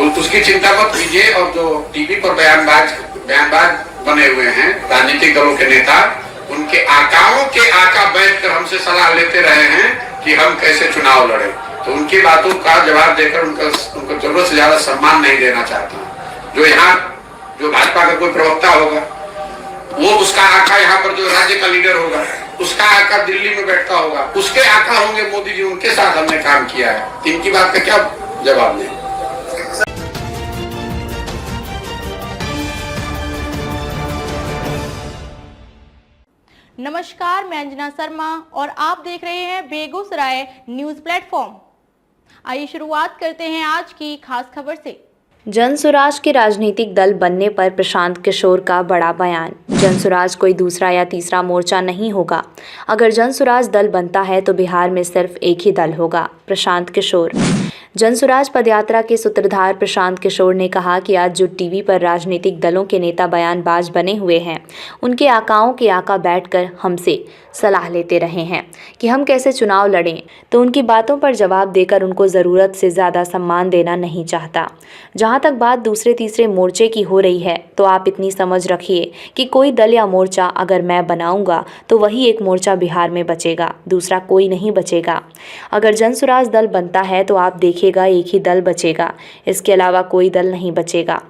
तो उसकी चिंता मत कीजिए। और जो टीवी पर बयानबाज बने हुए हैं राजनीतिक दलों के नेता, उनके आकाओं के आका बैठकर हमसे सलाह लेते रहे हैं कि हम कैसे चुनाव लड़े, तो उनकी बातों का जवाब देकर उनको जरूरत से ज्यादा सम्मान नहीं देना चाहता। जो यहाँ जो भाजपा का कोई प्रवक्ता होगा, वो उसका आका यहाँ पर जो राज्य का लीडर होगा, उसका आका दिल्ली में बैठता होगा, उसके आका होंगे मोदी जी, उनके साथ हमने काम किया है। इनकी बात का क्या जवाब दें? नमस्कार, मैं अंजना शर्मा और आप देख रहे हैं बेगूसराय न्यूज प्लेटफॉर्म। आइए शुरुआत करते हैं आज की खास खबर से। जनसुराज के राजनीतिक दल बनने पर प्रशांत किशोर का बड़ा बयान। जनसुराज कोई दूसरा या तीसरा मोर्चा नहीं होगा। अगर जनसुराज दल बनता है तो बिहार में सिर्फ एक ही दल होगा। प्रशांत किशोर। जनसुराज पदयात्रा के सूत्रधार प्रशांत किशोर ने कहा कि आज जो टीवी पर राजनीतिक दलों के नेता बयानबाज बने हुए हैं, उनके आकाओं के आका बैठकर हमसे सलाह लेते रहे हैं कि हम कैसे चुनाव लड़ें, तो उनकी बातों पर जवाब देकर उनको ज़रूरत से ज़्यादा सम्मान देना नहीं चाहता। जहां तक बात दूसरे तीसरे मोर्चे की हो रही है, तो आप इतनी समझ रखिए कि कोई दल या मोर्चा अगर मैं बनाऊंगा तो वही एक मोर्चा बिहार में बचेगा, दूसरा कोई नहीं बचेगा। अगर जनसुराज दल बनता है तो आप देखिएगा एक ही दल बचेगा, इसके अलावा कोई दल नहीं बचेगा।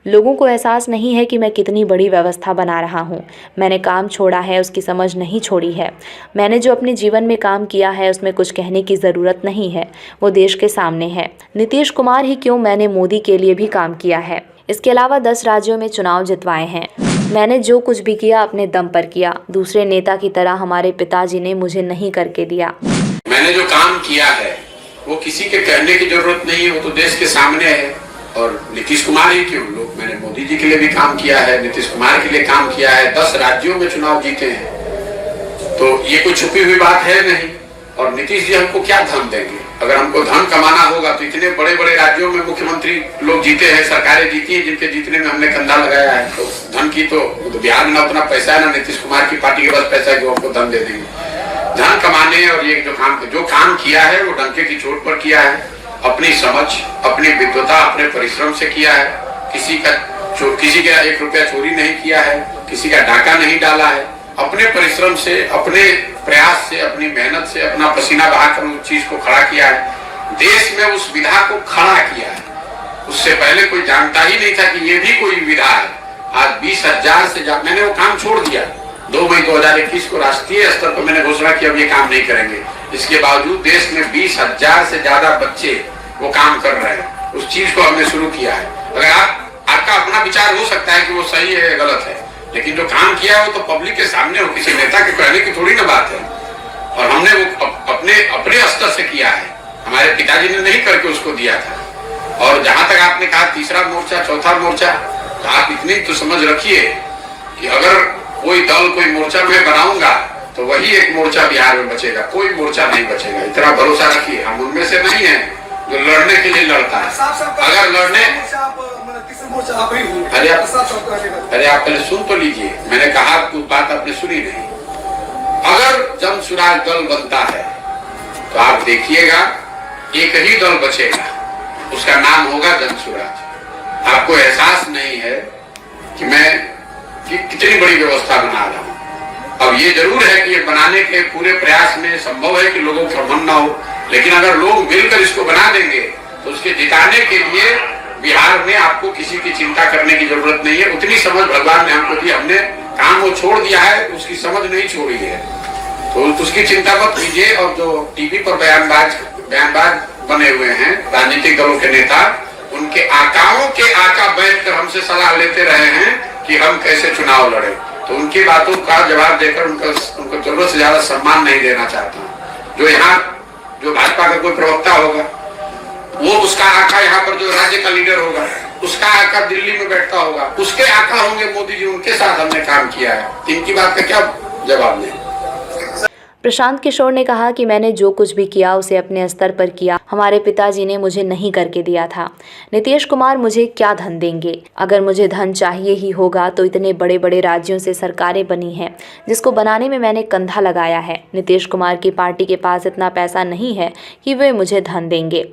लोगों को एहसास नहीं है कि मैं कितनी बड़ी व्यवस्था बना रहा हूँ। मैंने काम छोड़ा है, उसकी समझ नहीं छोड़ी है। मैंने जो अपने जीवन में काम किया है उसमें कुछ कहने की ज़रूरत नहीं है, वो देश के सामने है। नीतीश कुमार ही क्यों, मैंने मोदी के लिए भी काम किया है। इसके अलावा 10 राज्यों में चुनाव जितवाए हैं। मैंने जो कुछ भी किया अपने दम पर किया। दूसरे नेता की तरह हमारे पिताजी ने मुझे नहीं करके दिया। मैंने जो काम किया है वो किसी के कहने की जरूरत नहीं है, वो तो देश के सामने है। और नीतीश कुमार ही क्यों, लोग, मैंने मोदी जी के लिए भी काम किया है, नीतीश कुमार के लिए काम किया है, 10 राज्यों में चुनाव जीते हैं, तो ये कोई छुपी हुई बात है नहीं। और नीतीश जी हमको क्या धन देंगे? अगर हमको धन कमाना होगा तो इतने बड़े बड़े राज्यों में मुख्यमंत्री लोग जीते हैं, सरकारें जीती हैं, जिनके जीतने में हमने कंधा लगाया है। तो धन की तो बिहार में ना उतना पैसा है, ना नीतीश कुमार की पार्टी के पास पैसा है जो हमको धन दे देंगे। धन कमाने और ये जो काम किया है वो डंके की चोट पर किया है, अपनी समझ, अपनी विद्वता, अपने परिश्रम से किया है। किसी का 1 रुपया चोरी नहीं किया है, किसी का डाका नहीं डाला है। अपने परिश्रम से, अपने प्रयास से, अपनी मेहनत से, अपना पसीना बहाकर उस चीज को खड़ा किया है। देश में उस विधा को खड़ा किया है। उससे पहले कोई जानता ही नहीं था कि ये भी कोई विधा है। आज 20,000 से ज्यादा, मैंने वो काम छोड़ दिया। 2 मई 2021 को राष्ट्रीय स्तर पर मैंने घोषणा की अब ये काम नहीं करेंगे। इसके बावजूद देश में 20,000 से ज्यादा बच्चे वो काम कर रहे हैं। उस चीज को हमने शुरू किया है। अगर आपका अपना विचार हो सकता है कि वो सही है या गलत है, लेकिन जो काम किया है वो तो पब्लिक के सामने हो, किसी नेता के कहने की थोड़ी ना बात है। और हमने वो अपने स्तर से किया है, हमारे पिताजी ने नहीं करके उसको दिया था। और जहां तक आपने कहा तीसरा मोर्चा, चौथा मोर्चा, तो आप इतनी तो समझ रखिए कि अगर कोई दल, कोई मोर्चा मैं बनाऊंगा तो वही एक मोर्चा बिहार में बचेगा, कोई मोर्चा नहीं बचेगा। इतना भरोसा रखिए। हम उनमें से नहीं है जो लड़ने के लिए लड़ता है। अगर लड़ने, अरे आप पहले सुन तो लीजिए, मैंने कहा कुछ बात आपने सुनी नहीं। अगर जनसुराज दल बनता है तो आप देखिएगा एक ही दल बचेगा, उसका नाम होगा जनसुराज। आपको एहसास नहीं है कि मैं कितनी बड़ी व्यवस्था बना रहा हूं। अब ये जरूर है कि ये बनाने के पूरे प्रयास में संभव है कि लोगों का मन ना हो, लेकिन अगर लोग मिलकर इसको बना देंगे तो उसके जिताने के लिए बिहार में आपको किसी की चिंता करने की जरूरत नहीं है। उतनी समझ भगवान ने हमको दी, हमने काम वो छोड़ दिया है, उसकी समझ नहीं छोड़ी है, तो उसकी चिंता मत कीजिए। और जो टीवी पर बयानबाज बने हुए हैं राजनीतिक दलों के नेता, उनके आकाओं के आका बैठकर हमसे सलाह लेते रहे हैं कि हम कैसे चुनाव लड़े, तो उनकी बातों का जवाब देकर उनको जरूरत से ज्यादा सम्मान नहीं देना चाहता। जो यहाँ जो भाजपा का कोई प्रवक्ता होगा, वो उसका आका यहाँ पर जो राज्य का लीडर होगा, उसका आका दिल्ली में बैठता होगा, उसके आका होंगे मोदी जी, उनके साथ हमने काम किया है। इनकी बात का क्या जवाब दें? प्रशांत किशोर ने कहा कि मैंने जो कुछ भी किया उसे अपने स्तर पर किया। हमारे पिताजी ने मुझे नहीं करके दिया था। नीतीश कुमार मुझे क्या धन देंगे? अगर मुझे धन चाहिए ही होगा तो इतने बड़े बड़े राज्यों से सरकारें बनी हैं जिसको बनाने में मैंने कंधा लगाया है। नीतीश कुमार की पार्टी के पास इतना पैसा नहीं है कि वे मुझे धन देंगे।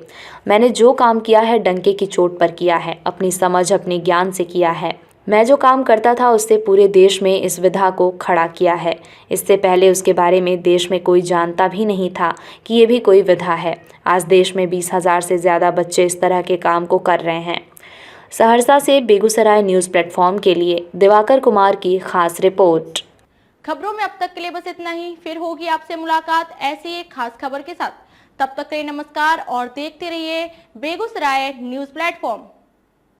मैंने जो काम किया है डंके की चोट पर किया है, अपनी समझ अपने ज्ञान से किया है। मैं जो काम करता था उससे पूरे देश में इस विधा को खड़ा किया है। इससे पहले उसके बारे में देश में कोई जानता भी नहीं था कि ये भी कोई विधा है। आज देश में 20,000 से ज़्यादा बच्चे इस तरह के काम को कर रहे हैं। सहरसा से बेगूसराय न्यूज़ प्लेटफॉर्म के लिए दिवाकर कुमार की खास रिपोर्ट। खबरों में अब तक के लिए बस इतना ही। फिर होगी आपसे मुलाकात ऐसी एक खास खबर के साथ। तब तक के लिए नमस्कार और देखते रहिए बेगूसराय न्यूज़ प्लेटफॉर्म।